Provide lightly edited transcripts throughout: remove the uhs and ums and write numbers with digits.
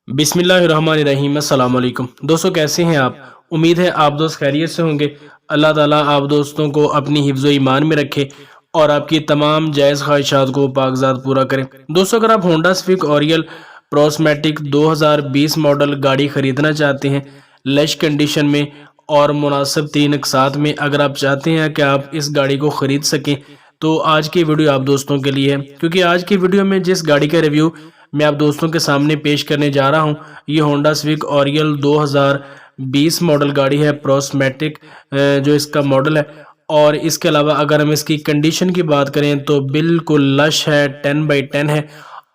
बिस्मिल्लाहिर्रहमानिर्रहीम अस्सलाम वालेकुम दोस्तों, कैसे हैं आप। उम्मीद है आप दोस्त खैरियत से होंगे। अल्लाह ताला आप दोस्तों को अपनी हिफ्ज़ ईमान में रखे और आपकी तमाम जायज़ ख्वाहिशात को पाकज़ात पूरा करें। दोस्तों, अगर आप होंडा सिविक ऑरियल प्रोस्मैटिक 2020 मॉडल गाड़ी ख़रीदना चाहते हैं लश कंडीशन में और मुनासिब तीन अक़सात में, अगर आप चाहते हैं कि आप इस गाड़ी को ख़रीद सकें तो आज की वीडियो आप दोस्तों के लिए है। क्योंकि आज की वीडियो में जिस गाड़ी का रिव्यू मैं आप दोस्तों के सामने पेश करने जा रहा हूं, ये होंडा सिविक ऑरियल 2020 मॉडल गाड़ी है, प्रोस्मैटिक जो इसका मॉडल है। और इसके अलावा अगर हम इसकी कंडीशन की बात करें तो बिल्कुल लश है, 10/10 है।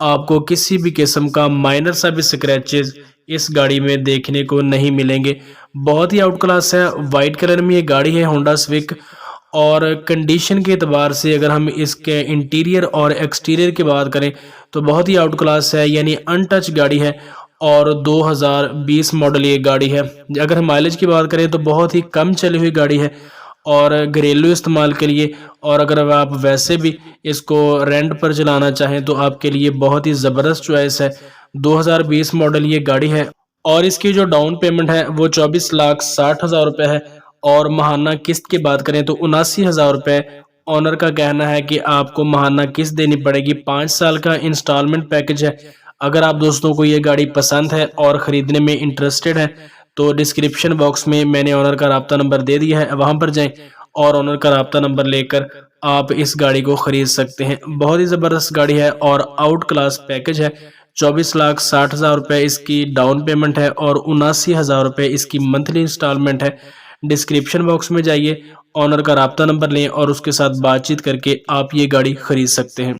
आपको किसी भी किस्म का माइनर सा भी स्क्रैचेस इस गाड़ी में देखने को नहीं मिलेंगे। बहुत ही आउट क्लास है, वाइट कलर में ये गाड़ी है होंडा सिविक। और कंडीशन के अतबार से अगर हम इसके इंटीरियर और एक्सटीरियर की बात करें तो बहुत ही आउट क्लास है, यानी अनटच गाड़ी है। और 2020 मॉडल ये गाड़ी है। अगर हम माइलेज की बात करें तो बहुत ही कम चली हुई गाड़ी है और घरेलू इस्तेमाल के लिए, और अगर आप वैसे भी इसको रेंट पर चलाना चाहें तो आपके लिए बहुत ही ज़बरदस्त चॉइस है। 2020 मॉडल ये गाड़ी है और इसकी जो डाउन पेमेंट है वो 24,60,000 रुपये है। और महाना किस्त की बात करें तो 79,000 रुपये ऑनर का कहना है कि आपको महाना किस्त देनी पड़ेगी। 5 साल का इंस्टॉलमेंट पैकेज है। अगर आप दोस्तों को ये गाड़ी पसंद है और ख़रीदने में इंटरेस्टेड है तो डिस्क्रिप्शन बॉक्स में मैंने ऑनर का रब्ता नंबर दे दिया है, वहाँ पर जाएं और ऑनर का रब्ता नंबर लेकर आप इस गाड़ी को ख़रीद सकते हैं। बहुत ही ज़बरदस्त गाड़ी है और आउट क्लास पैकेज है। 24,60,000 रुपये इसकी डाउन पेमेंट है और 79,000 रुपये इसकी मंथली इंस्टॉलमेंट है। डिस्क्रिप्शन बॉक्स में जाइए, ऑनर का रब्ता नंबर लें और उसके साथ बातचीत करके आप ये गाड़ी ख़रीद सकते हैं।